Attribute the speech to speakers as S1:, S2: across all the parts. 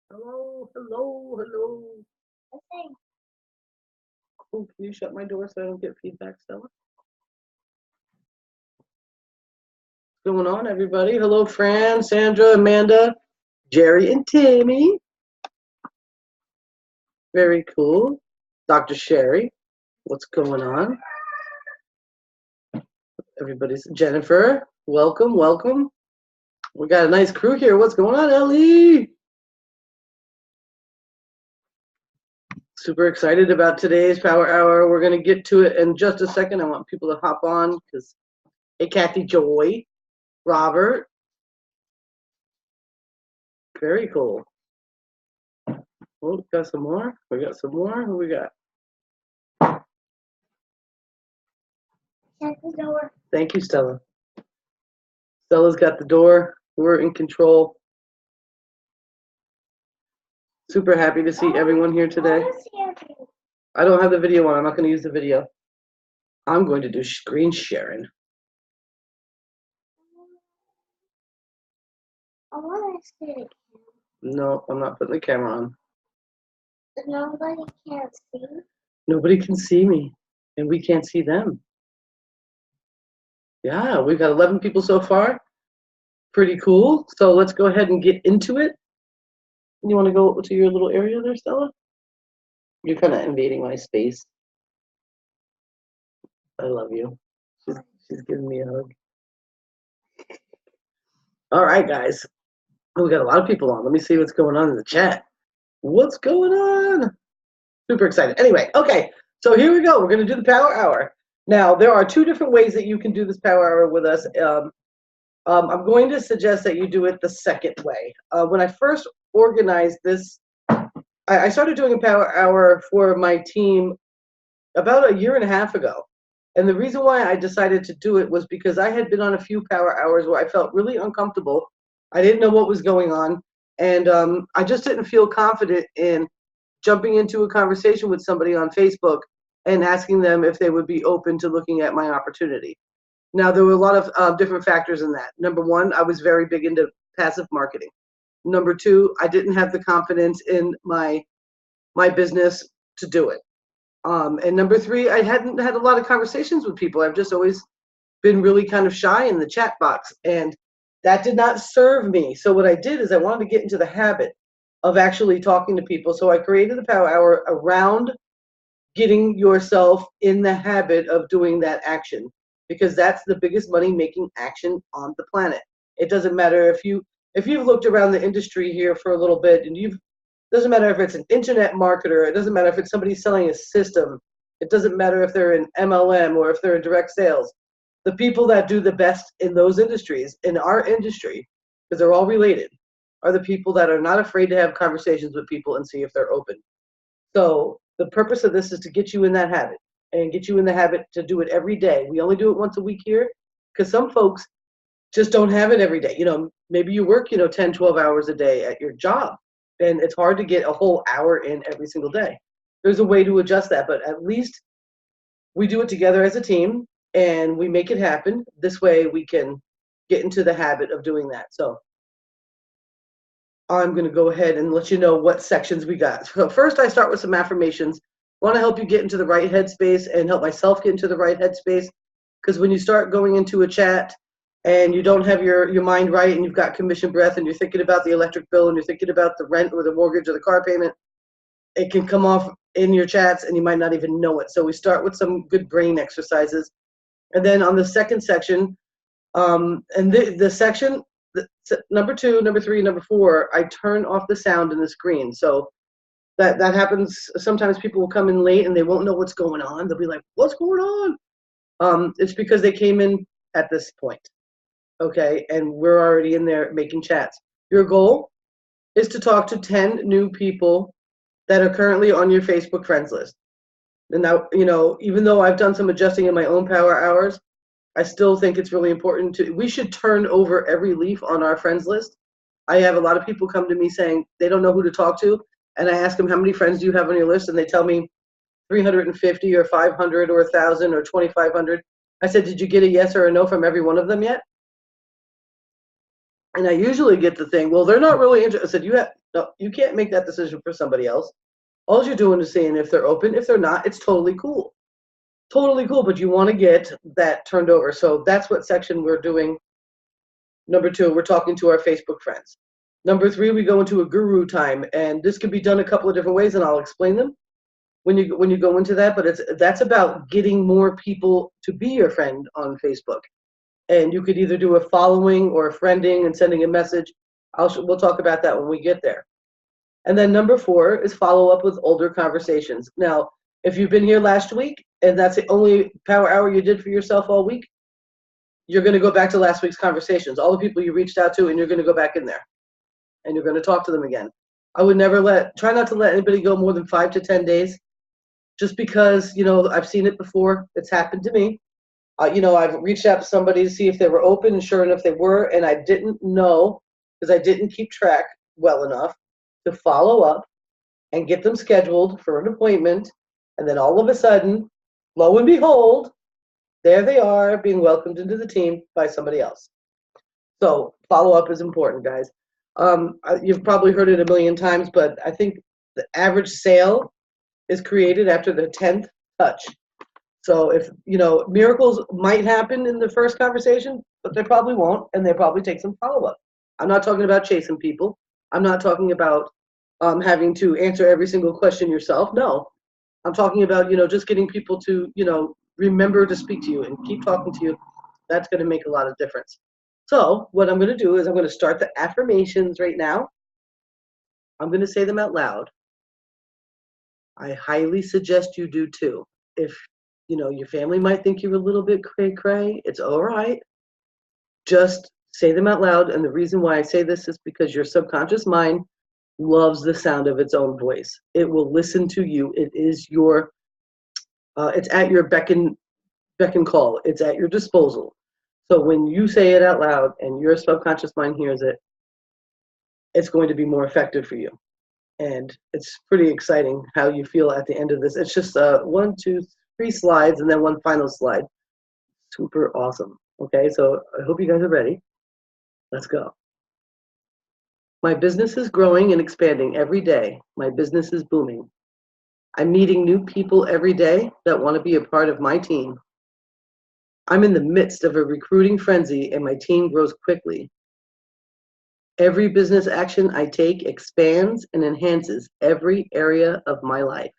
S1: Hello, hello, hello.
S2: Okay.
S1: Oh, can you shut my door so I don't get feedback, Stella? What's going on, everybody? Hello, Fran, Sandra, Amanda, Jerry, and Tammy. Very cool. Dr. Sherry, what's going on? Everybody's Jennifer, welcome, welcome. We got a nice crew here. What's going on, Ellie? Super excited about today's Power Hour. We're going to get to it in just a second. I want people to hop on because, hey, Kathy Joy, Robert, very cool. Oh, we got some more. We got some more. Who we got?
S2: Shut the door.
S1: Thank you, Stella. Stella's got the door. We're in control. Super happy to see everyone here today. I don't have the video on. I'm not going to use the video. I'm going to do screen sharing.
S2: I want to see it.
S1: No, I'm not putting the camera on.
S2: Nobody can see.
S1: Nobody can see me, and we can't see them. Yeah, we've got 11 people so far. Pretty cool. So let's go ahead and get into it. You want to go to your little area there, Stella? You're kind of invading my space. I love you. She's giving me a hug. All right, guys. We got a lot of people on. Let me see what's going on in the chat. What's going on? Super excited. Anyway, okay. So here we go. We're going to do the Power Hour. Now, there are two different ways that you can do this Power Hour with us. I'm going to suggest that you do it the second way. When I first organized this, I started doing a Power Hour for my team about a year and a half ago. And the reason why I decided to do it was because I had been on a few Power Hours where I felt really uncomfortable. I didn't know what was going on. And I just didn't feel confident in jumping into a conversation with somebody on Facebook and asking them if they would be open to looking at my opportunity. Now, there were a lot of different factors in that. Number one, I was very big into passive marketing. Number two, I didn't have the confidence in my business to do it. And number three, I hadn't had a lot of conversations with people. I've just always been really kind of shy in the chat box, and that did not serve me. So what I did is I wanted to get into the habit of actually talking to people. So I created the Power Hour around getting yourself in the habit of doing that action, because that's the biggest money making action on the planet. It doesn't matter if you've looked around the industry here for a little bit and doesn't matter if it's an internet marketer, it doesn't matter if it's somebody selling a system, it doesn't matter if they're in MLM or if they're in direct sales. The people that do the best in those industries, in our industry, because they're all related, are the people that are not afraid to have conversations with people and see if they're open. So the purpose of this is to get you in that habit and get you in the habit to do it every day. We only do it once a week here because some folks just don't have it every day. Maybe you work, 10, 12 hours a day at your job, and it's hard to get a whole hour in every single day. There's a way to adjust that, but at least we do it together as a team and we make it happen. This way we can get into the habit of doing that. So I'm going to go ahead and let you know what sections we got. So first I start with some affirmations. I want to help you get into the right headspace and help myself get into the right headspace, because when you start going into a chat and you don't have your mind right and you've got commission breath and you're thinking about the electric bill and you're thinking about the rent or the mortgage or the car payment, it can come off in your chats and you might not even know it. So we start with some good brain exercises. And then on the second section, and the section, number 2, number 3, number 4, I turn off the sound in the screen. So that happens. Sometimes people will come in late and they won't know what's going on. They'll be like, what's going on? It's because they came in at this point. Okay, and we're already in there making chats. Your goal is to talk to 10 new people that are currently on your Facebook friends list. And now, even though I've done some adjusting in my own Power Hours, I still think it's really important we should turn over every leaf on our friends list. I have a lot of people come to me saying they don't know who to talk to, and I ask them, how many friends do you have on your list? And they tell me 350 or 500 or 1,000 or 2,500. I said, did you get a yes or a no from every one of them yet? And I usually get the thing, well, they're not really interested. I said, no, you can't make that decision for somebody else. All you're doing is saying if they're open. If they're not, it's totally cool. Totally cool, but you want to get that turned over. So that's what section we're doing. Number 2, we're talking to our Facebook friends. Number 3, we go into a guru time, and this could be done a couple of different ways, and I'll explain them when you go into that. But that's about getting more people to be your friend on Facebook. And you could either do a following or a friending and sending a message. We'll talk about that when we get there. And then number 4 is follow up with older conversations. Now, if you've been here last week and that's the only power hour you did for yourself all week, you're going to go back to last week's conversations, all the people you reached out to, and you're going to go back in there and you're going to talk to them again. I would try not to let anybody go more than 5 to 10 days, just because, I've seen it before. It's happened to me. I've reached out to somebody to see if they were open, and sure enough, they were, and I didn't know because I didn't keep track well enough to follow up and get them scheduled for an appointment, and then all of a sudden, lo and behold, there they are being welcomed into the team by somebody else. So follow-up is important, guys. You've probably heard it a million times, but I think the average sale is created after the 10th touch. So if, miracles might happen in the first conversation, but they probably won't, and they probably take some follow-up. I'm not talking about chasing people. I'm not talking about having to answer every single question yourself. No, I'm talking about, just getting people to, remember to speak to you and keep talking to you. That's going to make a lot of difference. So what I'm going to do is I'm going to start the affirmations right now. I'm going to say them out loud. I highly suggest you do too. If, your family might think you're a little bit cray-cray, it's all right. Just say them out loud. And the reason why I say this is because your subconscious mind loves the sound of its own voice. It will listen to you. It is it's at your beck and call. It's at your disposal. So when you say it out loud and your subconscious mind hears it, it's going to be more effective for you. And it's pretty exciting how you feel at the end of this. It's just 1, 2, 3 slides and then one final slide. Super awesome. Okay, so I hope you guys are ready. Let's go. My business is growing and expanding every day. My business is booming. I'm meeting new people every day that want to be a part of my team. I'm in the midst of a recruiting frenzy and my team grows quickly. Every business action I take expands and enhances every area of my life.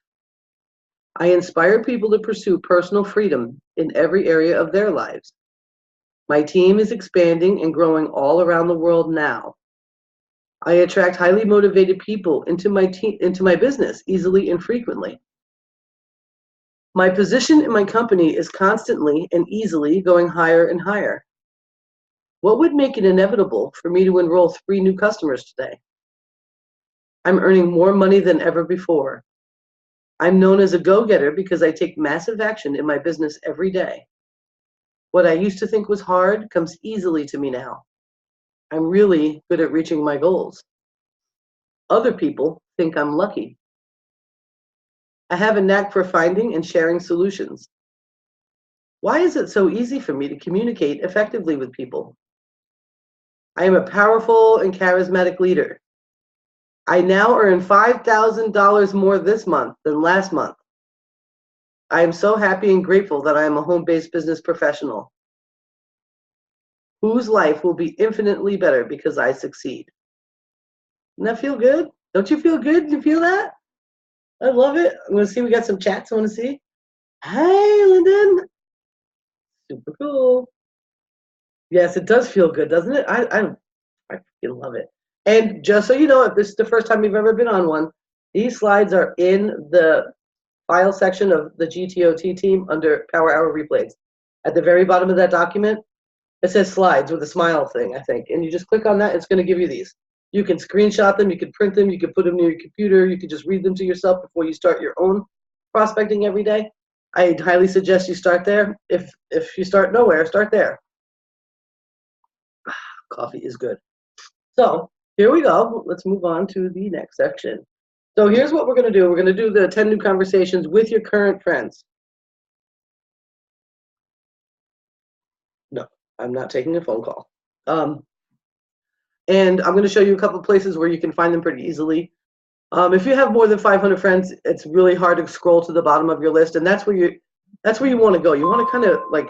S1: I inspire people to pursue personal freedom in every area of their lives. My team is expanding and growing all around the world now. I attract highly motivated people into my business easily and frequently. My position in my company is constantly and easily going higher and higher. What would make it inevitable for me to enroll 3 new customers today? I'm earning more money than ever before. I'm known as a go-getter because I take massive action in my business every day. What I used to think was hard comes easily to me now. I'm really good at reaching my goals. Other people think I'm lucky. I have a knack for finding and sharing solutions. Why is it so easy for me to communicate effectively with people? I am a powerful and charismatic leader. I now earn $5,000 more this month than last month. I am so happy and grateful that I am a home-based business professional whose life will be infinitely better because I succeed. Doesn't that feel good? Don't you feel good? You feel that? I love it. I'm going to see, we got some chats I want to see. Hey, Lyndon. Super cool. Yes, it does feel good, doesn't it? I freaking love it. And just so you know, if this is the first time you've ever been on one, these slides are in the file section of the GTOT team under Power Hour Replays. At the very bottom of that document, it says slides with a smile thing, I think. And you just click on that, it's going to give you these. You can screenshot them, you can print them, you can put them near your computer, you can just read them to yourself before you start your own prospecting every day. I highly suggest you start there. If you start nowhere, start there. Coffee is good. So here we go. Let's move on to the next section. So here's what we're going to do. We're going to do the 10 new conversations with your current friends. No, I'm not taking a phone call. And I'm going to show you a couple places where you can find them pretty easily. If you have more than 500 friends, it's really hard to scroll to the bottom of your list, and that's where you want to go. You want to kind of like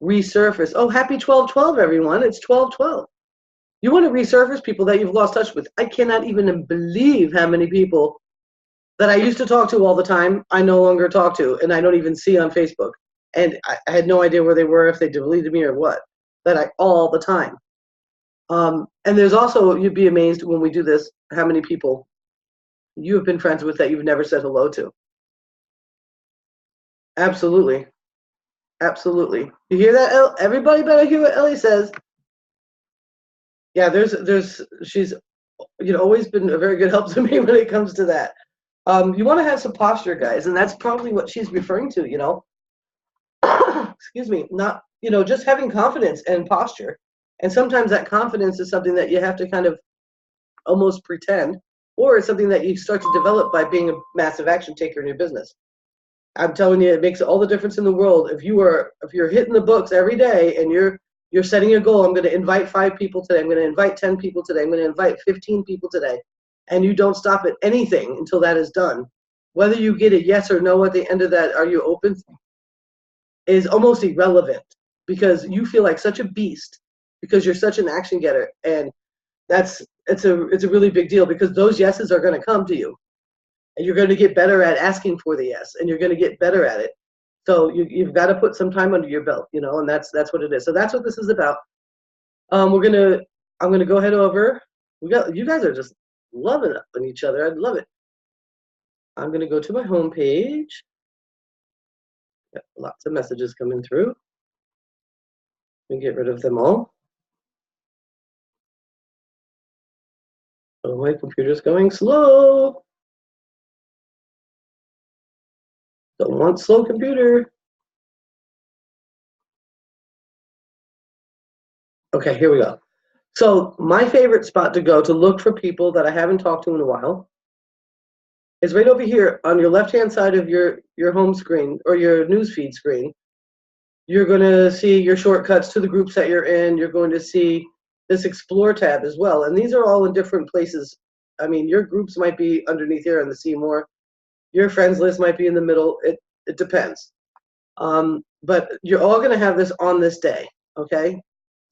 S1: resurface. Oh, happy 12/12, everyone! It's 12/12. You want to resurface people that you've lost touch with. I cannot even believe how many people that I used to talk to all the time I no longer talk to, and I don't even see on Facebook. And I had no idea where they were, if they deleted me or what. All the time. And there's also, you'd be amazed when we do this, how many people you have been friends with that you've never said hello to. Absolutely. Absolutely. You hear that? Everybody better hear what Ellie says. Yeah, she's always been a very good help to me when it comes to that. You want to have some posture, guys, and that's probably what she's referring to, excuse me, not, just having confidence and posture. And sometimes that confidence is something that you have to kind of almost pretend, or it's something that you start to develop by being a massive action taker in your business. I'm telling you, it makes all the difference in the world. If you're hitting the books every day and you're setting a goal, I'm going to invite 5 people today, I'm going to invite 10 people today, I'm going to invite 15 people today, and you don't stop at anything until that is done, whether you get a yes or no at the end of that, are you open, is almost irrelevant, because you feel like such a beast because you're such an action getter, and it's a really big deal, because those yeses are going to come to you, and you're going to get better at asking for the yes, and you're going to get better at it. So you've got to put some time under your belt, and that's what it is. So that's what this is about. I'm gonna go head over. You guys are just loving it on each other. I love it. I'm gonna go to my home page. Got lots of messages coming through. Let me get rid of them all. Oh, my computer's going slow. Don't want slow computer. Okay, here we go. So my favorite spot to go to look for people that I haven't talked to in a while is right over here on your left-hand side of your home screen or your newsfeed screen. You're going to see your shortcuts to the groups that you're in. You're going to see this Explore tab as well. And these are all in different places. I mean, your groups might be underneath here on the See More. Your friends list might be in the middle. It depends. But you're all going to have this on this day, okay?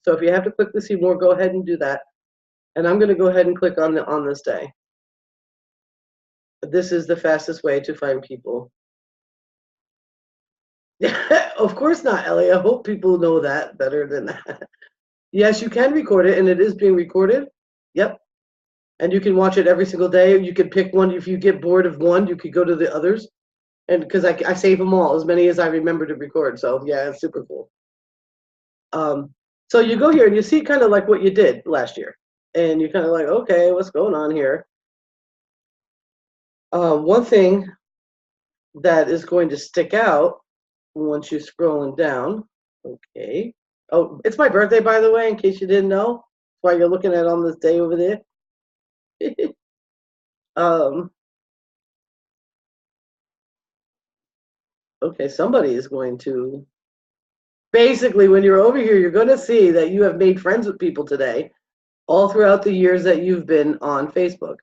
S1: So if you have to click the See More, go ahead and do that. And I'm going to go ahead and click on this day. This is the fastest way to find people. Of course not, Ellie. I hope people know that better than that. Yes, you can record it, and it is being recorded. Yep. And you can watch it every single day. You can pick one. If you get bored of one, you could go to the others. And because I save them all, as many as I remember to record. So yeah, it's super cool. So you go here and you see kind of like what you did last year. And you're kind of like, okay, what's going on here? One thing that is going to stick out once you're scrolling down, okay. Oh, it's my birthday, by the way, in case you didn't know. That's why you're looking at on this day over there. Okay, somebody is going to. Basically, when you're over here, you're going to see that you have made friends with people today, all throughout the years that you've been on Facebook.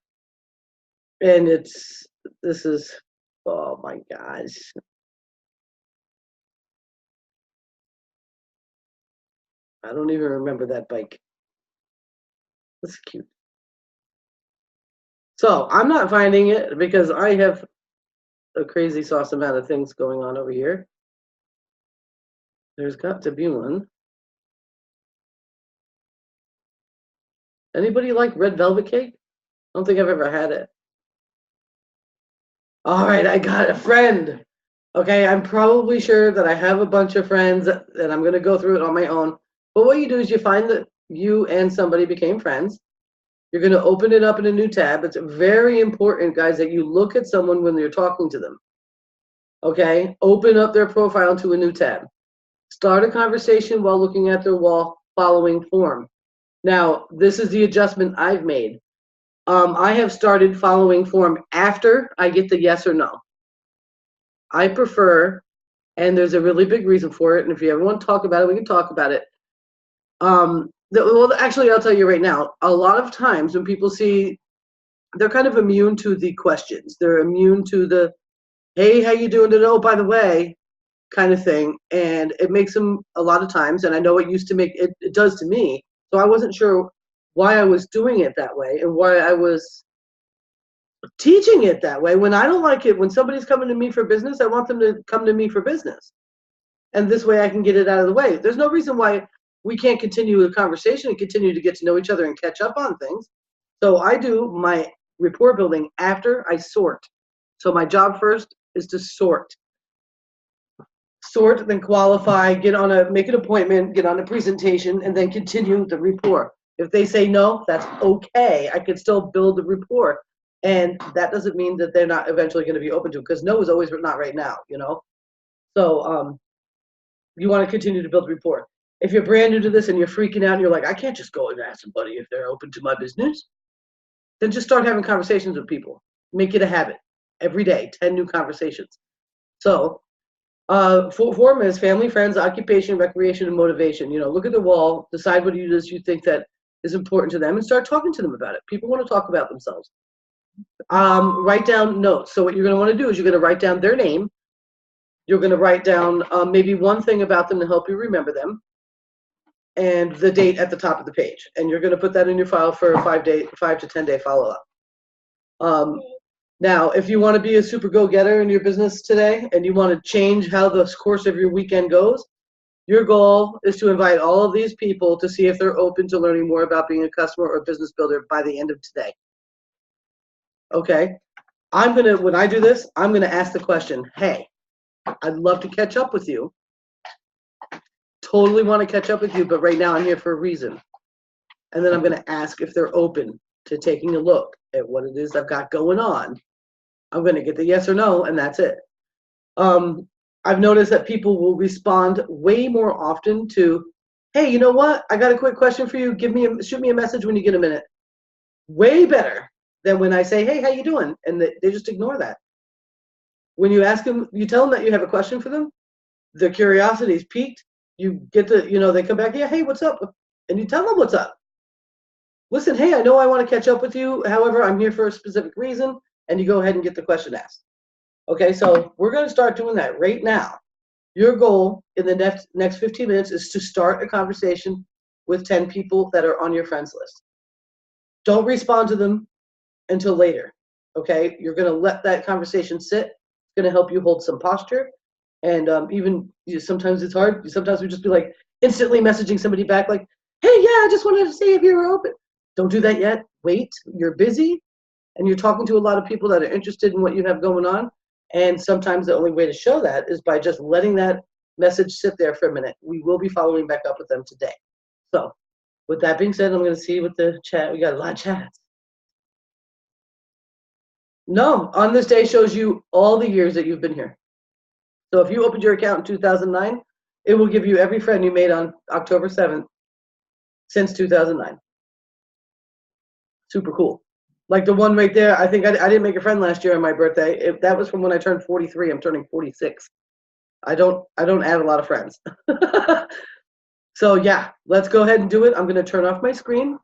S1: And this is, oh my gosh. I don't even remember that bike. That's cute. So I'm not finding it because I have a crazy sauce amount of things going on over here. There's got to be one. Anybody like red velvet cake? I don't think I've ever had it. All right, I got a friend. Okay, I'm probably sure that I have a bunch of friends and I'm going to go through it on my own. But what you do is you find that you and somebody became friends. You're going to open it up in a new tab. It's very important, guys, that you look at someone when you're talking to them. Okay, open up their profile to a new tab. Start a conversation while looking at their wall following form. Now, this is the adjustment I've made. I have started following form after I get the yes or no. I prefer, and there's a really big reason for it, and if you ever want to talk about it, we can talk about it. Well, actually, I'll tell you right now. A lot of times when people see, they're kind of immune to the questions. They're immune to the, "Hey, how you doing?" And, "Oh, by the way," kind of thing, and it makes them a lot of times. And I know it used to make it. It does to me. So I wasn't sure why I was doing it that way and why I was teaching it that way. When I don't like it, when somebody's coming to me for business, I want them to come to me for business. And this way I can get it out of the way. There's no reason why we can't continue the conversation and continue to get to know each other and catch up on things. So I do my rapport building after I sort. So my job first is to sort, then qualify, make an appointment, get on a presentation, and then continue the rapport. If they say no, that's okay. I can still build the rapport. And that doesn't mean that they're not eventually going to be open to it, because no is always not right now, you know? So you want to continue to build rapport. If you're brand new to this and you're freaking out and you're like, I can't just go and ask somebody if they're open to my business, then just start having conversations with people. Make it a habit. Every day, 10 new conversations. So form is family, friends, occupation, recreation, and motivation. You know, look at the wall, decide what it is you think that is important to them, and start talking to them about it. People want to talk about themselves. Write down notes. So what you're going to want to do is you're going to write down their name. You're going to write down maybe one thing about them to help you remember them, and the date at the top of the page. And you're going to put that in your file for a 5 to 10 day follow-up. Now, if you want to be a super go-getter in your business today and you want to change how the course of your weekend goes, your goal is to invite all of these people to see if they're open to learning more about being a customer or business builder by the end of today. Okay? When I do this, I'm going to ask the question, hey, I'd love to catch up with you. Totally want to catch up with you, but right now I'm here for a reason. And then I'm going to ask if they're open to taking a look at what it is I've got going on. I'm going to get the yes or no, and that's it. I've noticed that people will respond way more often to, hey, you know what? I got a quick question for you. Shoot me a message when you get a minute. Way better than when I say, hey, how you doing? And they just ignore that. When you ask them, you tell them that you have a question for them, their curiosity is piqued. You get they come back, yeah, hey, what's up? And you tell them what's up. Listen, hey, I know I want to catch up with you. However, I'm here for a specific reason. And you go ahead and get the question asked. Okay, so we're going to start doing that right now. Your goal in the next 15 minutes is to start a conversation with 10 people that are on your friends list. Don't respond to them until later. Okay, you're going to let that conversation sit. It's going to help you hold some posture. And sometimes it's hard. Sometimes we just be like instantly messaging somebody back like, hey, yeah, I just wanted to see if you were open. Don't do that yet. Wait, you're busy and you're talking to a lot of people that are interested in what you have going on. And sometimes the only way to show that is by just letting that message sit there for a minute. We will be following back up with them today. So with that being said, I'm going to see with the chat. We got a lot of chats. No, on this day shows you all the years that you've been here. So if you opened your account in 2009, it will give you every friend you made on October 7th since 2009. Super cool. Like the one right there, I think I didn't make a friend last year on my birthday. That was from when I turned 43. I'm turning 46. I don't add a lot of friends. So yeah, let's go ahead and do it. I'm going to turn off my screen.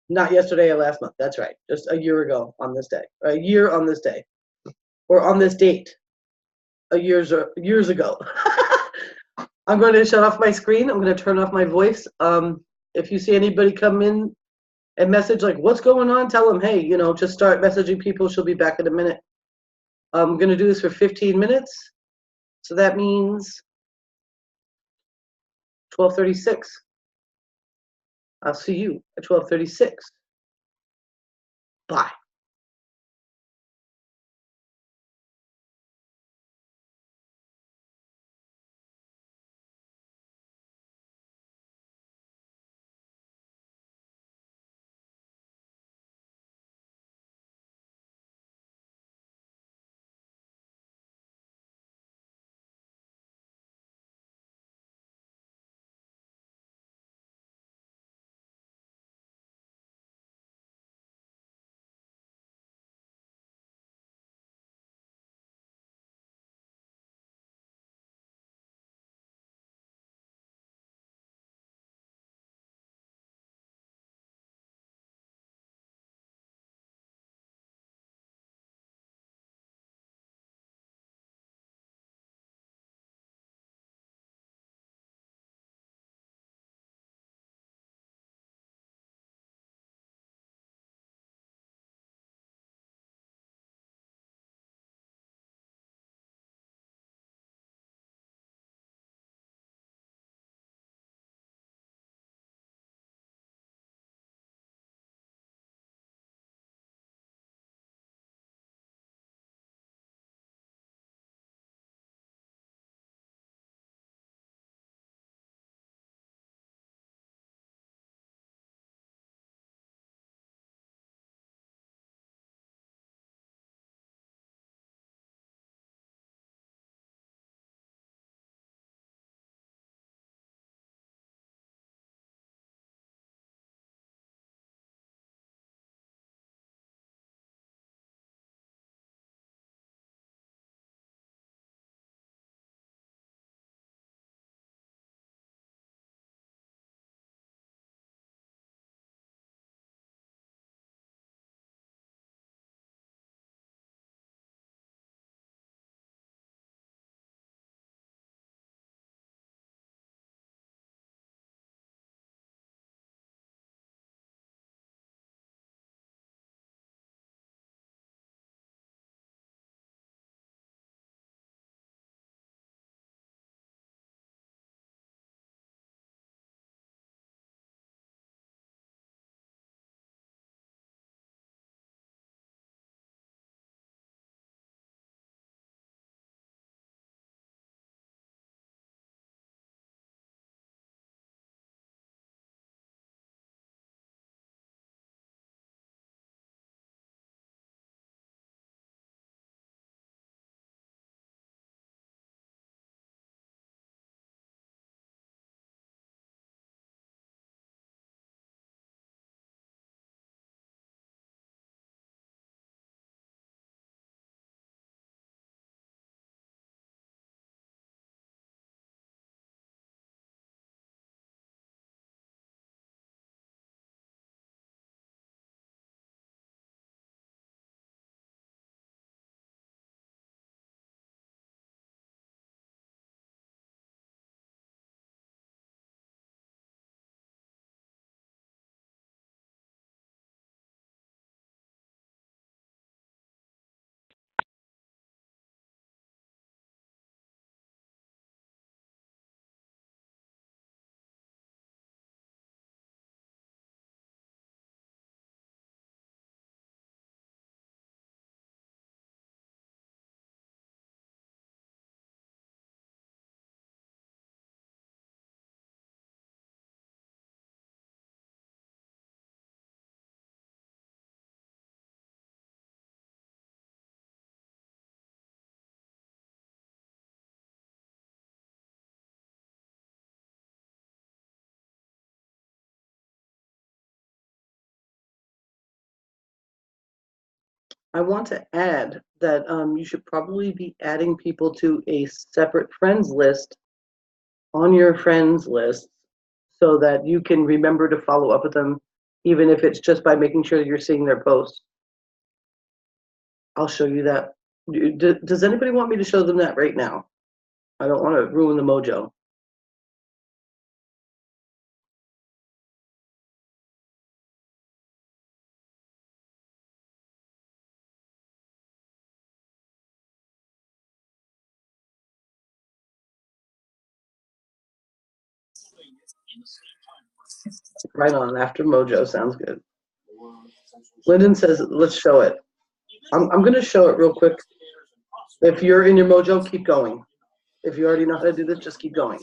S1: Not yesterday or last month. That's right. Just a year ago on this day. A year on this day. Or on this date. Years ago. I'm going to shut off my screen. I'm going to turn off my voice. If you see anybody come in and message like, what's going on? Tell them, hey, just start messaging people. She'll be back in a minute. I'm going to do this for 15 minutes. So that means 12:36. I'll see you at 12:36. Bye. I want to add that you should probably be adding people to a separate friends list on your friends list so that you can remember to follow up with them, even if it's just by making sure you're seeing their posts. I'll show you that. Does anybody want me to show them that right now? I don't want to ruin the mojo. Right on, after mojo, sounds good. Lyndon says, let's show it. I'm going to show it real quick. If you're in your mojo, keep going. If you already know how to do this, just keep going.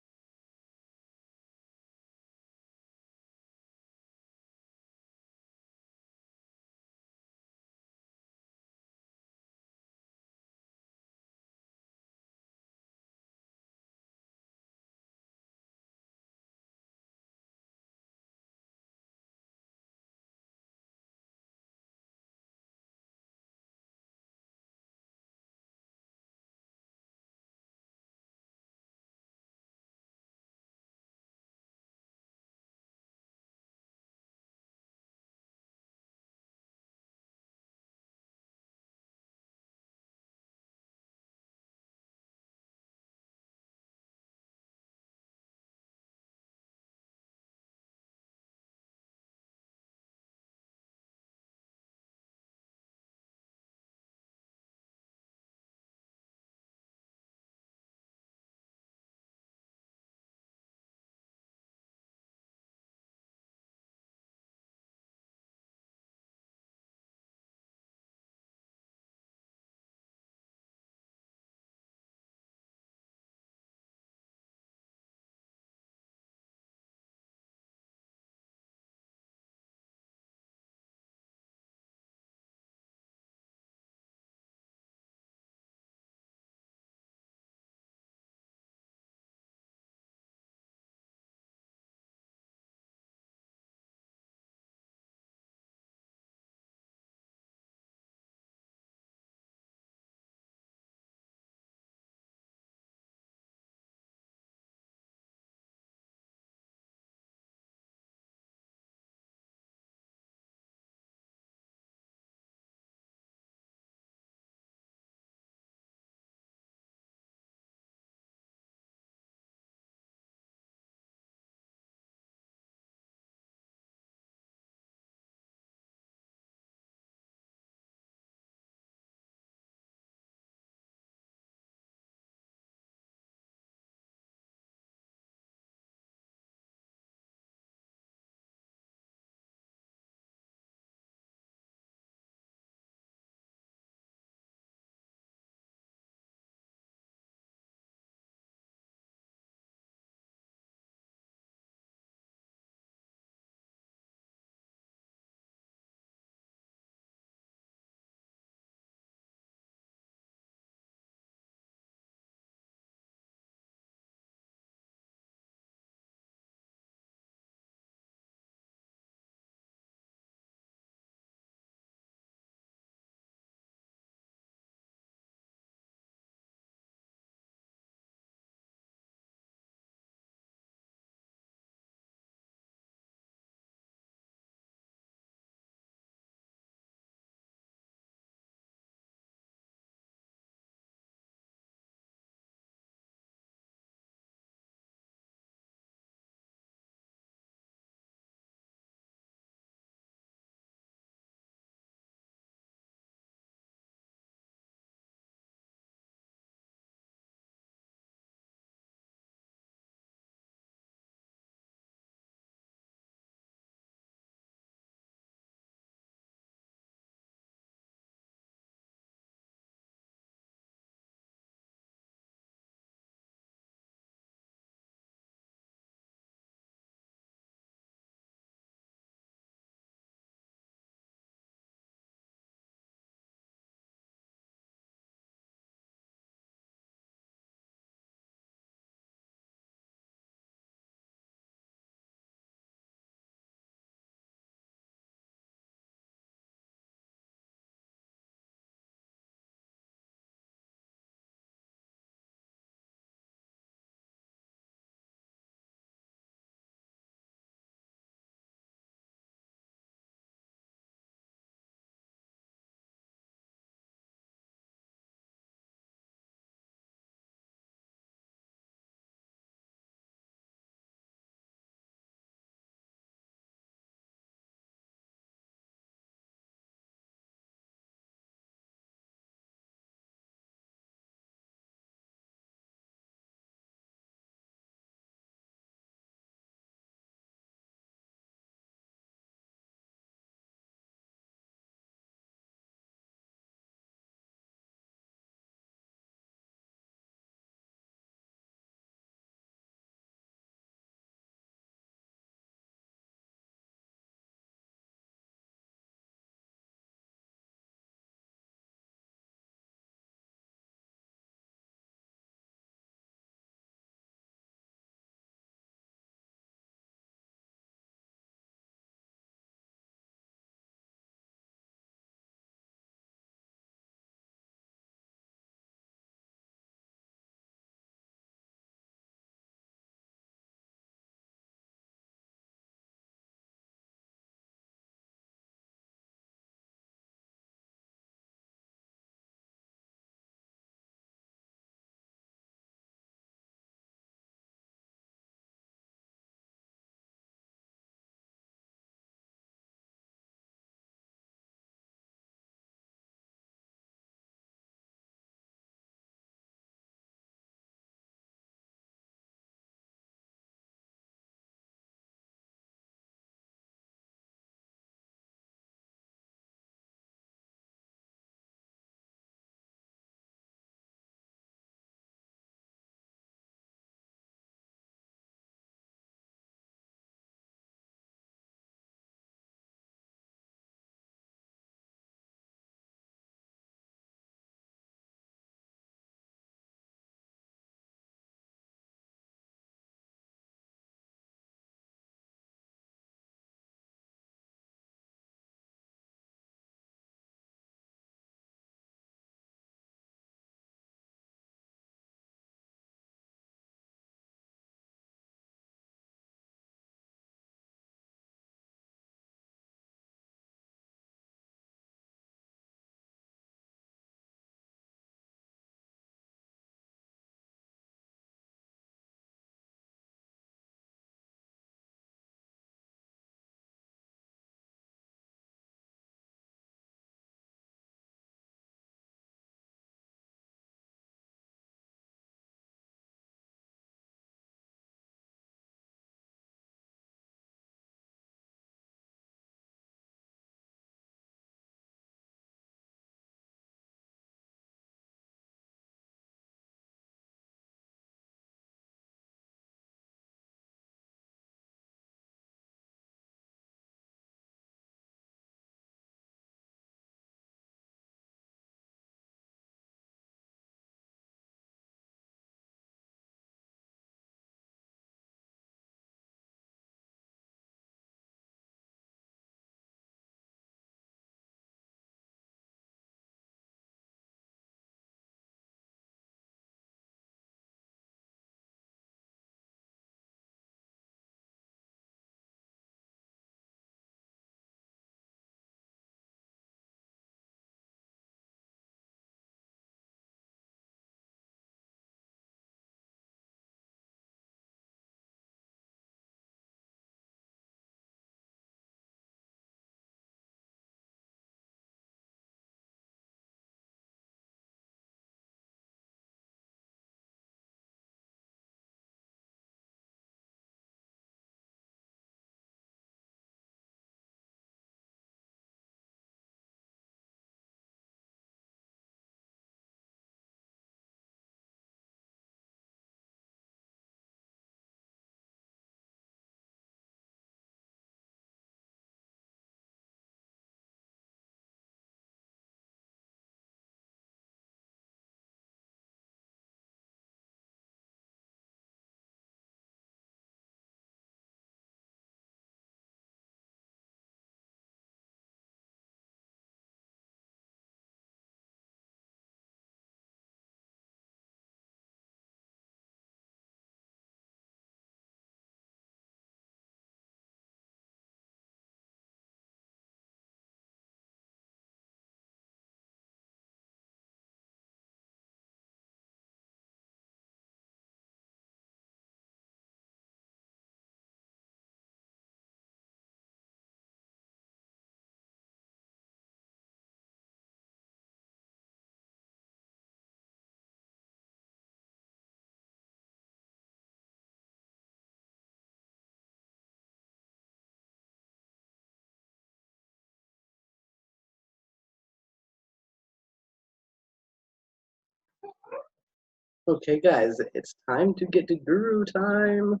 S1: Okay, guys, it's time to get to guru time.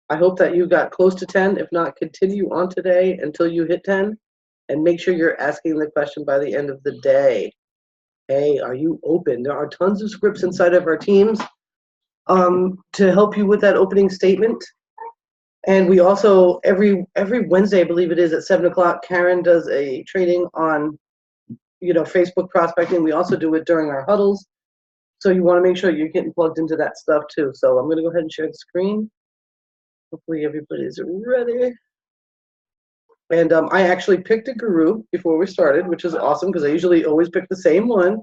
S1: I hope that you got close to 10. If not, continue on today until you hit 10, and make sure you're asking the question by the end of the day. Hey, are you open? There are tons of scripts inside of our teams to help you with that opening statement. And we also, every Wednesday, I believe it is, at 7 o'clock, Karen does a training on, Facebook prospecting. We also do it during our huddles. So you want to make sure you're getting plugged into that stuff too. So I'm going to go ahead and share the screen. Hopefully everybody's ready. And I actually picked a guru before we started, which is awesome because I usually always pick the same one.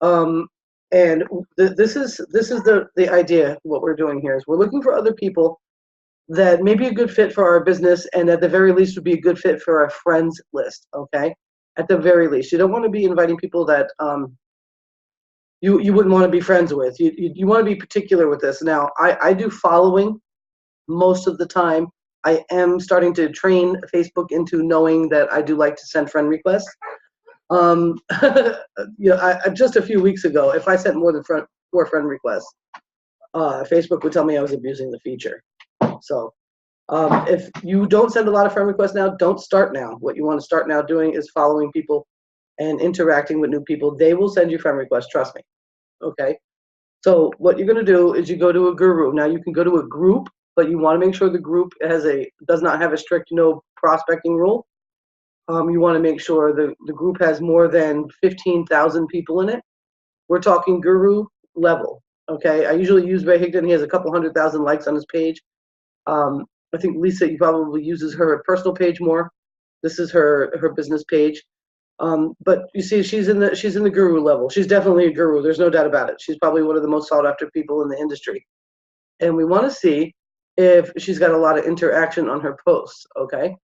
S1: And this is the idea. What we're doing here is we're looking for other people that may be a good fit for our business, and at the very least would be a good fit for our friends list. Okay, at the very least, you don't want to be inviting people that you wouldn't want to be friends with. You want to be particular with this. Now, I do following most of the time. I am starting to train Facebook into knowing that I do like to send friend requests. Just a few weeks ago, if I sent more than 4 friend requests, Facebook would tell me I was abusing the feature. So if you don't send a lot of friend requests now, don't start now. What you want to start now doing is following people and interacting with new people. They will send you friend requests, trust me. Okay. So what you're going to do is you go to a guru. Now you can go to a group, but you want to make sure the group does not have a strict no prospecting rule. You want to make sure the group has more than 15,000 people in it. We're talking guru level. Okay. I usually use Ray Higdon. He has a couple 100,000 likes on his page. I think Lisa, you probably uses her personal page more. This is her business page. But you see, she's in the guru level. She's definitely a guru. There's no doubt about it. She's probably one of the most sought after people in the industry. And we want to see if she's got a lot of interaction on her posts. Okay.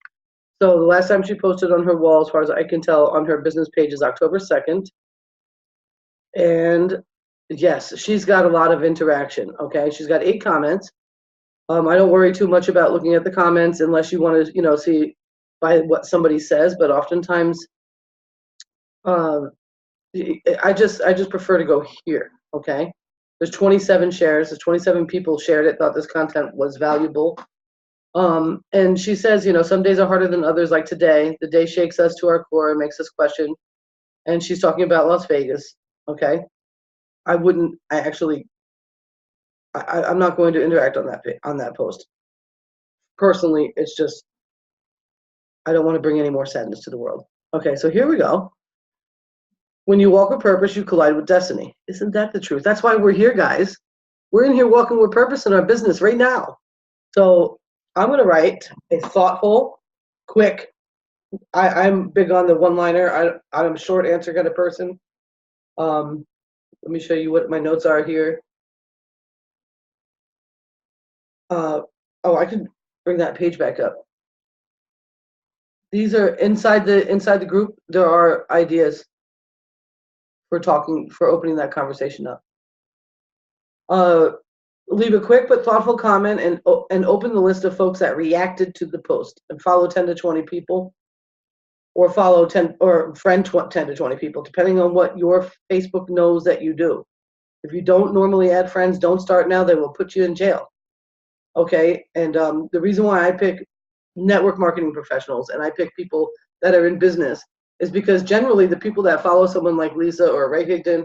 S1: So the last time she posted on her wall, as far as I can tell, on her business page is October 2nd. And yes, she's got a lot of interaction. Okay. She's got 8 comments. I don't worry too much about looking at the comments unless you want to, see by what somebody says. But oftentimes, I just prefer to go here. Okay, there's 27 shares. There's 27 people shared it, thought this content was valuable. And she says, some days are harder than others. Like today, the day shakes us to our core and makes us question. And she's talking about Las Vegas. Okay, I'm not going to interact on that post. Personally, it's just, I don't want to bring any more sadness to the world. Okay, so here we go. When you walk with purpose, you collide with destiny. Isn't that the truth? That's why we're here, guys. We're in here walking with purpose in our business right now. So I'm going to write a thoughtful, quick, I'm big on the one-liner. I'm a short answer kind of person. Let me show you what my notes are here. I can bring that page back up. These are inside the group. There are ideas for opening that conversation up. Leave a quick but thoughtful comment and open the list of folks that reacted to the post, and follow 10 to 20 people, or follow 10 or friend 10 to 20 people, depending on what your Facebook knows that you do. If you don't normally add friends, don't start now. They will put you in jail. Okay, and the reason why I pick network marketing professionals and I pick people that are in business is because generally the people that follow someone like Lisa or Ray Higdon,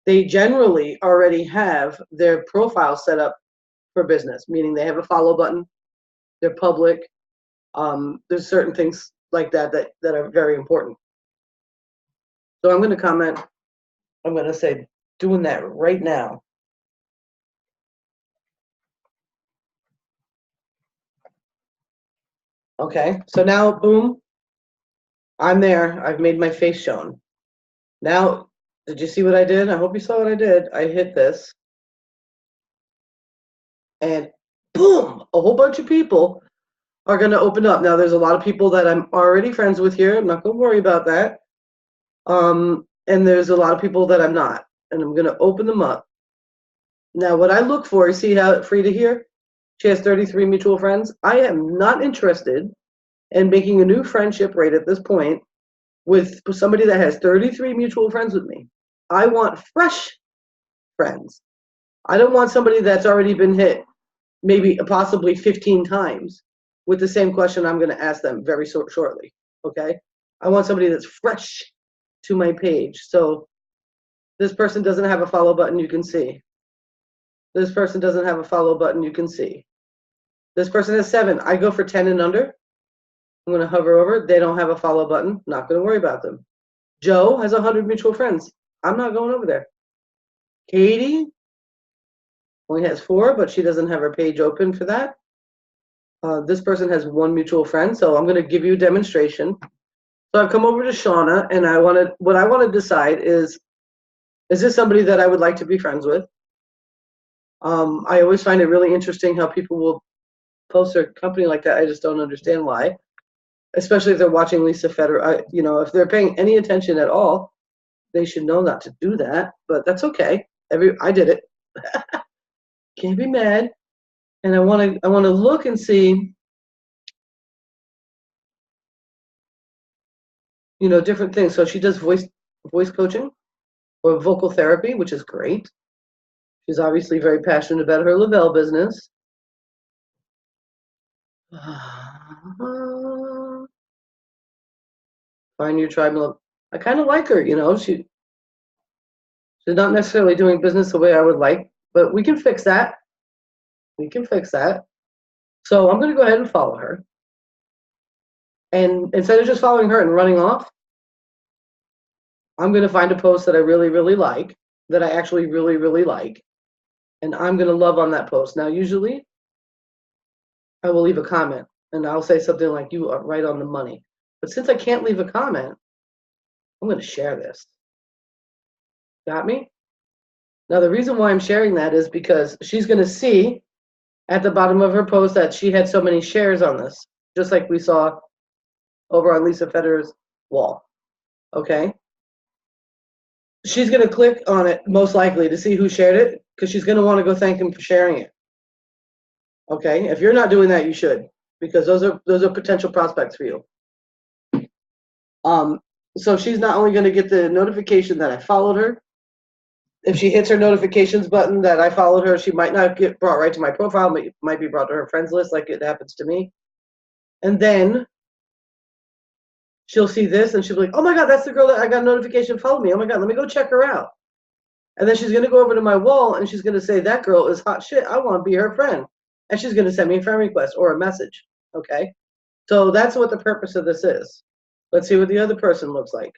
S1: they generally already have their profile set up for business, meaning they have a follow button, they're public. There's certain things like that are very important. So I'm going to comment, I'm going to say doing that right now. Okay, so now, boom, I'm there. I've made my face shown. Now, did you see what I did? I hope you saw what I did. I hit this. And boom, a whole bunch of people are going to open up. Now, there's a lot of people that I'm already friends with here. I'm not going to worry about that. And there's a lot of people that I'm not. And I'm going to open them up. Now, what I look for, you see how Frida here? She has 33 mutual friends. I am not interested in making a new friendship right at this point with somebody that has 33 mutual friends with me. I want fresh friends. I don't want somebody that's already been hit maybe possibly 15 times with the same question I'm going to ask them very shortly. Okay? I want somebody that's fresh to my page. So this person doesn't have a follow button, you can see. This person doesn't have a follow button, you can see. This person has 7. I go for 10 and under. I'm going to hover over. They don't have a follow button. Not going to worry about them. Joe has 100 mutual friends. I'm not going over there. Katie only has 4, but she doesn't have her page open for that. This person has 1 mutual friend, so I'm going to give you a demonstration. So I've come over to Shauna, and what I want to decide is this somebody that I would like to be friends with? I always find it really interesting how people will post their company like that. I just don't understand why, especially if they're watching Lisa Federer. If they're paying any attention at all, they should know not to do that, but that's okay. I did it. Can't be mad. And I want to look and see, different things. So she does voice coaching or vocal therapy, which is great. She's obviously very passionate about her Lavelle business. Find your tribe. I kind of like her, she's not necessarily doing business the way I would like, but we can fix that. We can fix that. So I'm going to go ahead and follow her. And instead of just following her and running off, I'm going to find a post that I really, really like, that I actually really, really like, and I'm going to love on that post. Now, usually, I will leave a comment, and I'll say something like, "You are right on the money." But since I can't leave a comment, I'm going to share this. Got me? Now, the reason why I'm sharing that is because she's going to see at the bottom of her post that she had so many shares on this, just like we saw over on Lisa Federer's wall. Okay? She's going to click on it, most likely, to see who shared it, because she's going to want to go thank him for sharing it. Okay? If you're not doing that, you should, because those are potential prospects for you. So she's not only going to get the notification that I followed her. If she hits her notifications button that I followed her, she might not get brought right to my profile, but might be brought to her friends list like it happens to me. And then she'll see this and she'll be like, "Oh my God, that's the girl that I got a notification followed me. Oh my God, let me go check her out." And then she's going to go over to my wall and she's going to say, "That girl is hot shit. I want to be her friend." And she's going to send me a friend request or a message. Okay? So that's what the purpose of this is. Let's see what the other person looks like.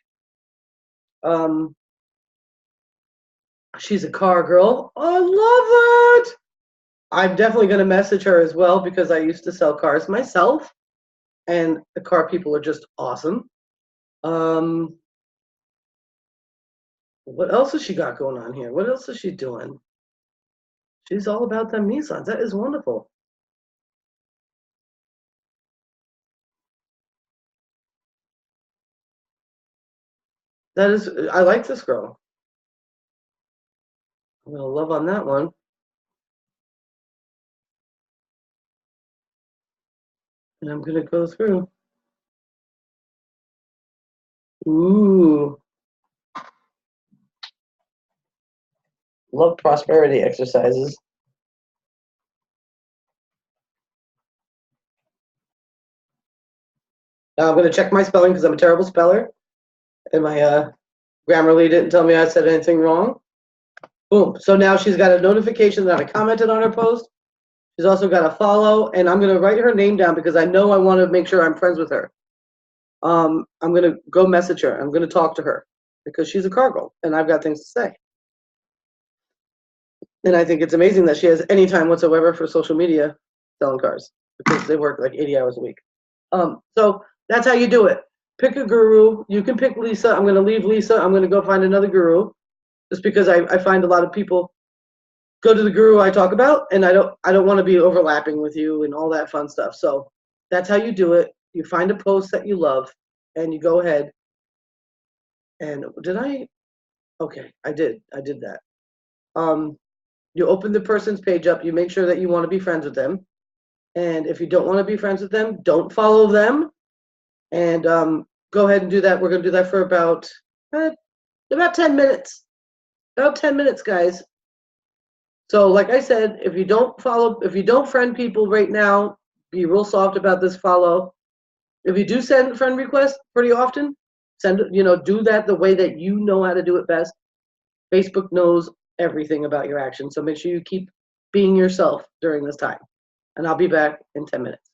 S1: She's a car girl. Oh, I love it. I'm definitely going to message her as well because I used to sell cars myself. And the car people are just awesome. What else has she got going on here? What else is she doing? She's all about them Nissans. That is wonderful. I like this girl. I'm going to love on that one. And I'm going to go through. Ooh. Love prosperity exercises. Now I'm going to check my spelling because I'm a terrible speller. And my Grammarly didn't tell me I said anything wrong. Boom. So now she's got a notification that I commented on her post. She's also got a follow. And I'm going to write her name down because I know I want to make sure I'm friends with her. I'm going to go message her. I'm going to talk to her because she's a car girl and I've got things to say. And I think it's amazing that she has any time whatsoever for social media selling cars because they work like 80 hours a week. So that's how you do it. Pick a guru. You can pick Lisa. I'm going to leave Lisa. I'm going to go find another guru just because I find a lot of people go to the guru I talk about and I don't want to be overlapping with you and all that fun stuff. So that's how you do it. You find a post that you love and you go ahead. And okay, I did that. You open the person's page up, you make sure that you want to be friends with them. And if you don't want to be friends with them, don't follow them. And go ahead and do that. We're going to do that for about 10 minutes. About 10 minutes, guys. So like I said, if you don't friend people right now, be real soft about this follow. If you do send friend requests pretty often, do that the way that you know how to do it best. Facebook knows everything about your actions, so make sure you keep being yourself during this time. And I'll be back in 10 minutes.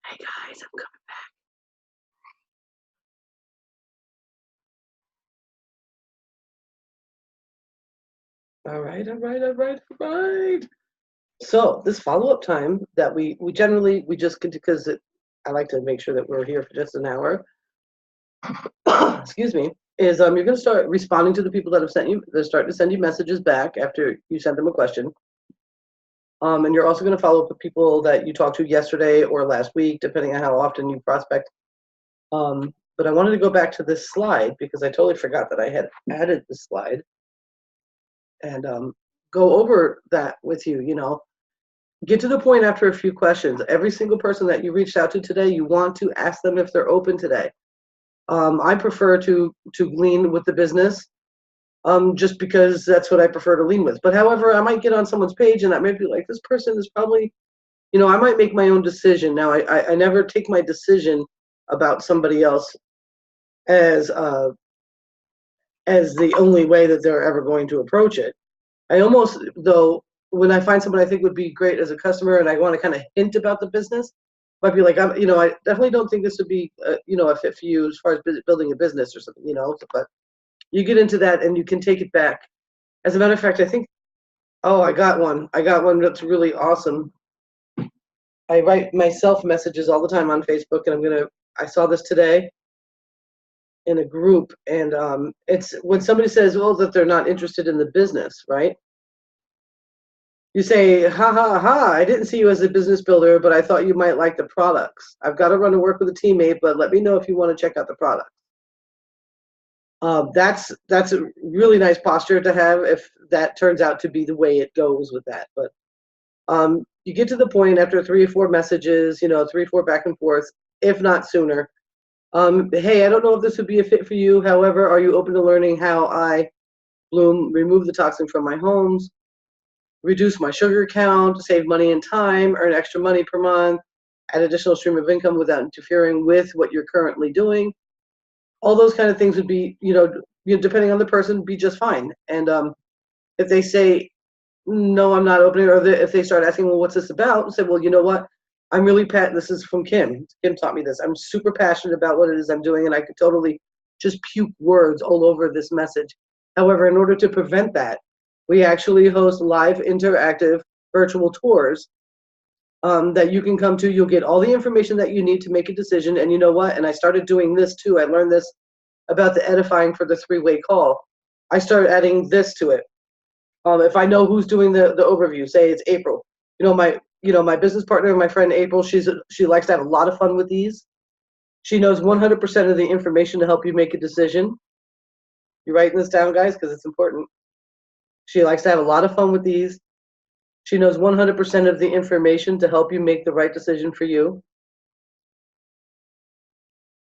S1: Hey guys, I'm coming back. All right, all right, all right, all right. So this follow-up time that we generally we just because I like to make sure that we're here for just an hour. Excuse me. Is you're going to start responding to the people that have sent you. They're starting to send you messages back after you sent them a question. And you're also going to follow up with people that you talked to yesterday or last week, depending on how often you prospect. But I wanted to go back to this slide because I totally forgot that I had added this slide and go over that with you. You know, get to the point after a few questions. Every single person that you reached out to today, you want to ask them if they're open today. I prefer to lean with the business, just because that's what I prefer to lean with. But however, I might get on someone's page and I might be like, this person is probably, you know, I might make my own decision. Now, I never take my decision about somebody else as the only way that they're ever going to approach it. I almost, though, when I find someone I think would be great as a customer and I want to kind of hint about the business, might be like, you know, I definitely don't think this would be, you know, a fit for you as far as building a business or something, you know, but you get into that and you can take it back. As a matter of fact, I think, oh, I got one. I got one that's really awesome. I write myself messages all the time on Facebook, and I saw this today in a group, and it's when somebody says, well, that they're not interested in the business, right? You say, ha ha ha, I didn't see you as a business builder, but I thought you might like the products. I've got to run to work with a teammate, but let me know if you want to check out the product. That's a really nice posture to have if that turns out to be the way it goes with that. But you get to the point after 3 or 4 messages, you know, 3 or 4 back and forth, if not sooner. Hey, I don't know if this would be a fit for you. However, are you open to learning how I, Bloom, remove the toxin from my homes, reduce my sugar count, save money and time, earn extra money per month, add additional stream of income without interfering with what you're currently doing? All those kind of things would be, you know, depending on the person, be just fine. And if they say, no, I'm not opening, or if they start asking, well, what's this about? Say, well, you know what? I'm really this is from Kim. Kim taught me this. I'm super passionate about what it is I'm doing, and I could totally just puke words all over this message. However, in order to prevent that, we actually host live interactive virtual tours that you can come to. You'll get all the information that you need to make a decision. And you know what? And I started doing this too. I learned this about the edifying for the 3-way call. I started adding this to it. If I know who's doing the overview, say it's April. My business partner, my friend April, she likes to have a lot of fun with these. She knows 100% of the information to help you make a decision. You writing this down, guys, because it's important. She likes to have a lot of fun with these. She knows 100% of the information to help you make the right decision for you.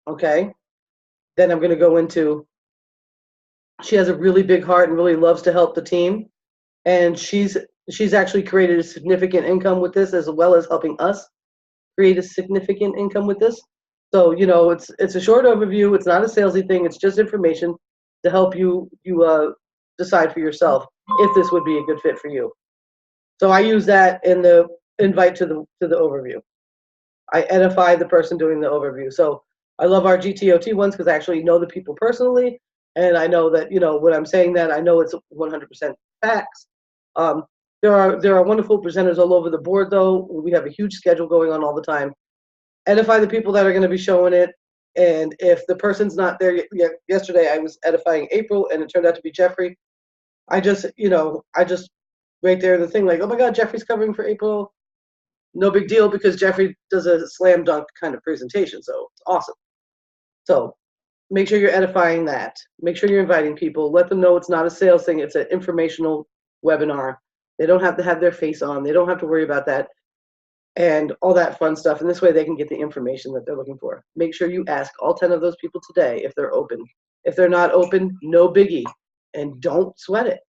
S1: Okay. Then I'm going to go into, she has a really big heart and really loves to help the team. And she's actually created a significant income with this, as well as helping us create a significant income with this. So, you know, it's a short overview. It's not a salesy thing. It's just information to help you decide for yourself if this would be a good fit for you. So I use that in the invite to the overview. I edify the person doing the overview. So I love our GTOT ones because I actually know the people personally, and I know that, you know, when I'm saying that, I know it's 100% facts. There are wonderful presenters all over the board, though. We have a huge schedule going on all the time. Edify the people that are going to be showing it. And if the person's not there yet, yesterday I was edifying April, and it turned out to be Jeffrey. I just right there the thing, like, oh my God, Jeffrey's covering for April. No big deal, because Jeffrey does a slam dunk kind of presentation, so it's awesome. So make sure you're edifying that. Make sure you're inviting people. Let them know it's not a sales thing. It's an informational webinar. They don't have to have their face on. They don't have to worry about that and all that fun stuff. And this way they can get the information that they're looking for. Make sure you ask all 10 of those people today if they're open. If they're not open, no biggie. And don't sweat it.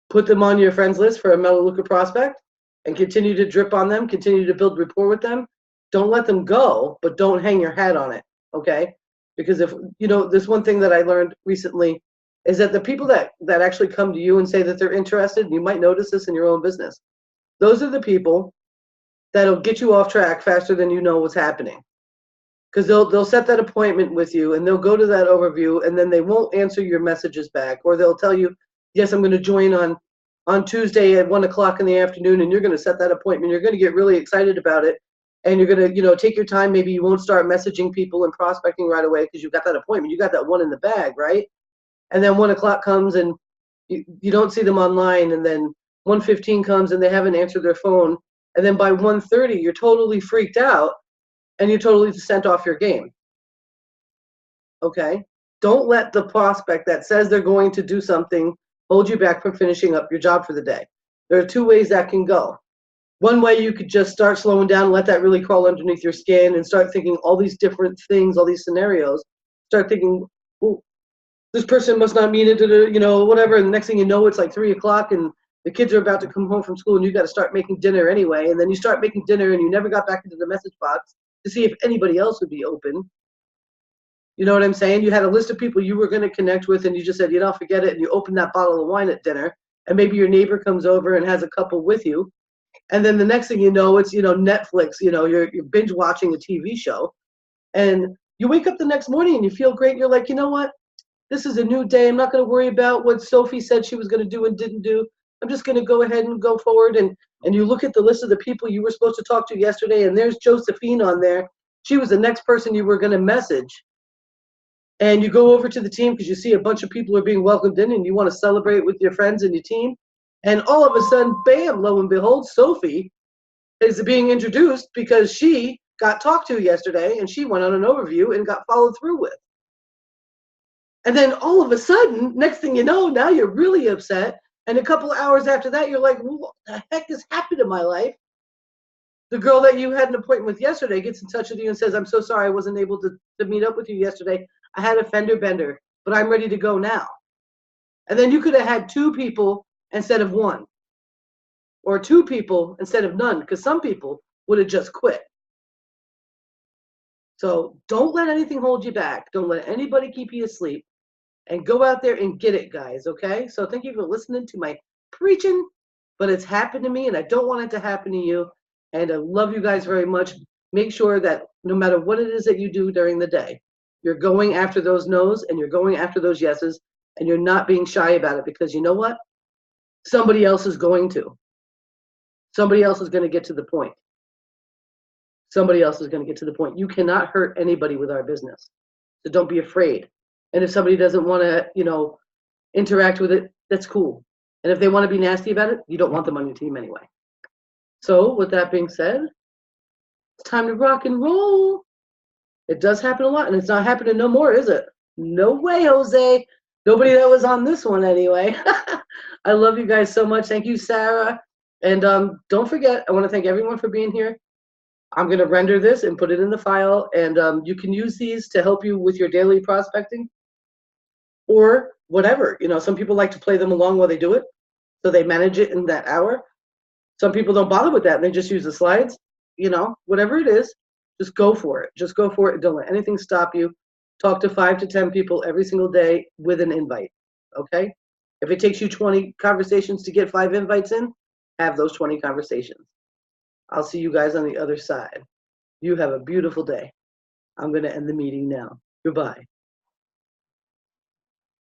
S1: Put them on your friends list for a Melaleuca prospect and continue to drip on them, continue to build rapport with them. Don't let them go, but don't hang your hat on it, okay? Because if, you know, this one thing that I learned recently is that the people that actually come to you and say that they're interested, and you might notice this in your own business, those are the people that'll get you off track faster than you know what's happening. Because they'll set that appointment with you and they'll go to that overview and then they won't answer your messages back, or they'll tell you, yes, I'm going to join on Tuesday at 1 o'clock in the afternoon, and you're going to set that appointment. You're going to get really excited about it, and you're going to take your time. Maybe you won't start messaging people and prospecting right away because you've got that appointment. You got that one in the bag, right? And then 1 o'clock comes and you don't see them online, and then 1:15 comes and they haven't answered their phone, and then by 1:30 you're totally freaked out and you're totally sent off your game. Okay? Don't let the prospect that says they're going to do something hold you back from finishing up your job for the day. There are two ways that can go. One way, you could just start slowing down and let that really crawl underneath your skin and start thinking all these different things, all these scenarios. Start thinking, well, this person must not mean it, whatever. And the next thing you know, it's like 3 o'clock and the kids are about to come home from school and you got to start making dinner anyway. And then you start making dinner and you never got back into the message box to see if anybody else would be open. You know what I'm saying? You had a list of people you were going to connect with and you just said, forget it. And you open that bottle of wine at dinner and maybe your neighbor comes over and has a couple with you. And then the next thing you know, it's, Netflix, you're binge watching a TV show and you wake up the next morning and you feel great. You're like, you know what? This is a new day. I'm not going to worry about what Sophie said she was going to do and didn't do. I'm just going to go ahead and go forward. And you look at the list of the people you were supposed to talk to yesterday, and there's Josephine on there. She was the next person you were going to message. And you go over to the team because you see a bunch of people are being welcomed in and you want to celebrate with your friends and your team. And all of a sudden, bam, lo and behold, Sophie is being introduced because she got talked to yesterday and she went on an overview and got followed through with. And then all of a sudden, next thing you know, now you're really upset. And a couple of hours after that, you're like, what the heck has happened in my life? The girl that you had an appointment with yesterday gets in touch with you and says, I'm so sorry I wasn't able to meet up with you yesterday. I had a fender bender, but I'm ready to go now. And then you could have had 2 people instead of 1. Or 2 people instead of none, because some people would have just quit. So don't let anything hold you back. Don't let anybody keep you asleep. And go out there and get it, guys, okay? So thank you for listening to my preaching, but it's happened to me, and I don't want it to happen to you. And I love you guys very much. Make sure that no matter what it is that you do during the day, you're going after those no's and you're going after those yeses, and you're not being shy about it, because you know what? Somebody else is going to. Somebody else is going to get to the point. Somebody else is going to get to the point. You cannot hurt anybody with our business. So don't be afraid. And if somebody doesn't want to, interact with it, that's cool. And if they want to be nasty about it, you don't want them on your team anyway. So with that being said, it's time to rock and roll. It does happen a lot, and it's not happening no more, is it? No way, Jose. Nobody that was on this one anyway. I love you guys so much. Thank you, Sarah. And don't forget, I want to thank everyone for being here. I'm going to render this and put it in the file, and you can use these to help you with your daily prospecting or whatever. Some people like to play them along while they do it, so they manage it in that hour. Some people don't bother with that, and they just use the slides. Whatever it is, just go for it. Just go for it. Don't let anything stop you. Talk to 5 to 10 people every single day with an invite, okay? If it takes you 20 conversations to get 5 invites in, have those 20 conversations. I'll see you guys on the other side. You have a beautiful day. I'm going to end the meeting now. Goodbye.